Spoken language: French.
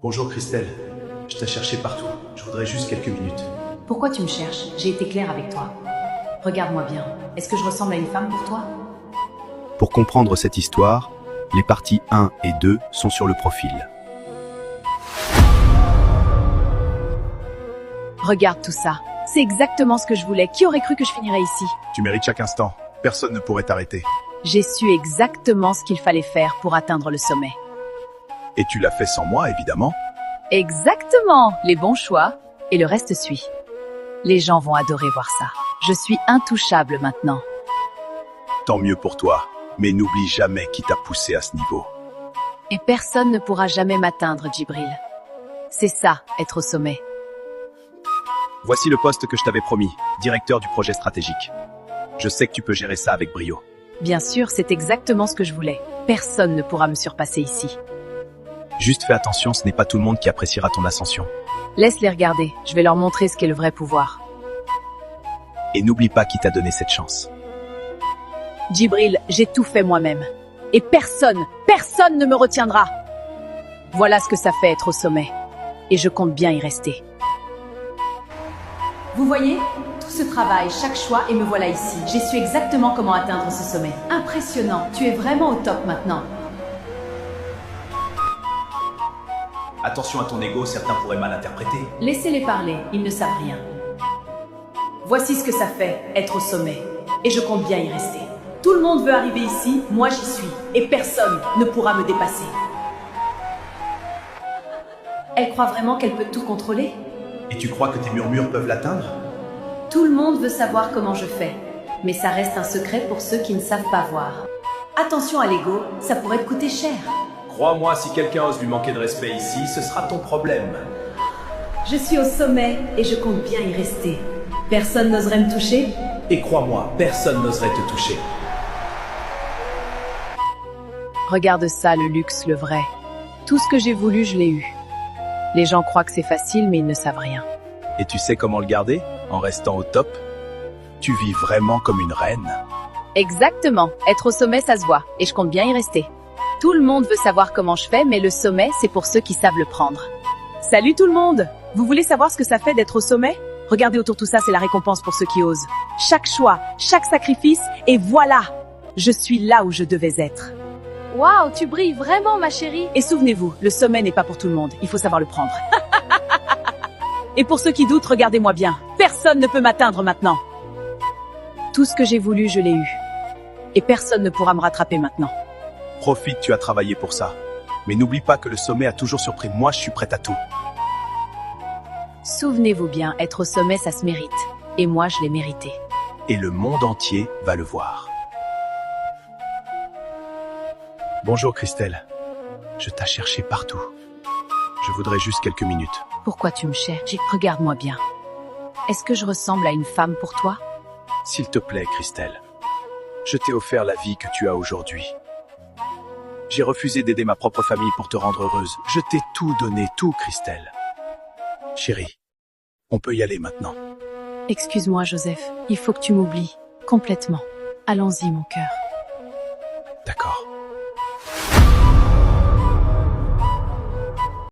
Bonjour Christelle, je t'ai cherché partout. Je voudrais juste quelques minutes. Pourquoi tu me cherches? J'ai été claire avec toi. Regarde-moi bien. Est-ce que je ressemble à une femme pour toi? Pour comprendre cette histoire, les parties 1 et 2 sont sur le profil. Regarde tout ça. C'est exactement ce que je voulais. Qui aurait cru que je finirais ici? Tu mérites chaque instant. Personne ne pourrait t'arrêter. J'ai su exactement ce qu'il fallait faire pour atteindre le sommet. Et tu l'as fait sans moi, évidemment. Exactement! Les bons choix. Et le reste suit. Les gens vont adorer voir ça. Je suis intouchable maintenant. Tant mieux pour toi. Mais n'oublie jamais qui t'a poussé à ce niveau. Et personne ne pourra jamais m'atteindre, Djibril. C'est ça, être au sommet. Voici le poste que je t'avais promis, directeur du projet stratégique. Je sais que tu peux gérer ça avec brio. Bien sûr, c'est exactement ce que je voulais. Personne ne pourra me surpasser ici. Juste fais attention, ce n'est pas tout le monde qui appréciera ton ascension. Laisse-les regarder, je vais leur montrer ce qu'est le vrai pouvoir. Et n'oublie pas qui t'a donné cette chance. Djibril, j'ai tout fait moi-même. Et personne ne me retiendra. Voilà ce que ça fait être au sommet. Et je compte bien y rester. Vous voyez, tout ce travail, chaque choix, et me voilà ici. J'ai su exactement comment atteindre ce sommet. Impressionnant, tu es vraiment au top maintenant. Attention à ton ego, certains pourraient mal interpréter. Laissez-les parler, ils ne savent rien. Voici ce que ça fait, être au sommet. Et je compte bien y rester. Tout le monde veut arriver ici, moi j'y suis. Et personne ne pourra me dépasser. Elle croit vraiment qu'elle peut tout contrôler? Et tu crois que tes murmures peuvent l'atteindre? Tout le monde veut savoir comment je fais. Mais ça reste un secret pour ceux qui ne savent pas voir. Attention à l'ego, ça pourrait te coûter cher. Crois-moi, si quelqu'un ose lui manquer de respect ici, ce sera ton problème. Je suis au sommet et je compte bien y rester. Personne n'oserait me toucher? Et crois-moi, personne n'oserait te toucher. Regarde ça, le luxe, le vrai. Tout ce que j'ai voulu, je l'ai eu. Les gens croient que c'est facile, mais ils ne savent rien. Et tu sais comment le garder, en restant au top? Tu vis vraiment comme une reine. Exactement. Être au sommet, ça se voit. Et je compte bien y rester. Tout le monde veut savoir comment je fais, mais le sommet, c'est pour ceux qui savent le prendre. Salut tout le monde! Vous voulez savoir ce que ça fait d'être au sommet? Regardez autour, tout ça, c'est la récompense pour ceux qui osent. Chaque choix, chaque sacrifice, et voilà! Je suis là où je devais être. Waouh, tu brilles vraiment, ma chérie! Et souvenez-vous, le sommet n'est pas pour tout le monde, il faut savoir le prendre. Et pour ceux qui doutent, regardez-moi bien. Personne ne peut m'atteindre maintenant. Tout ce que j'ai voulu, je l'ai eu. Et personne ne pourra me rattraper maintenant. Profite, tu as travaillé pour ça. Mais n'oublie pas que le sommet a toujours surpris. Moi, je suis prête à tout. Souvenez-vous bien, être au sommet, ça se mérite. Et moi, je l'ai mérité. Et le monde entier va le voir. Bonjour Christelle. Je t'ai cherché partout. Je voudrais juste quelques minutes. Pourquoi tu me cherches? Regarde-moi bien. Est-ce que je ressemble à une femme pour toi? S'il te plaît, Christelle. Je t'ai offert la vie que tu as aujourd'hui. J'ai refusé d'aider ma propre famille pour te rendre heureuse. Je t'ai tout donné, tout, Christelle. Chérie, on peut y aller maintenant. Excuse-moi, Joseph. Il faut que tu m'oublies. Complètement. Allons-y, mon cœur. D'accord.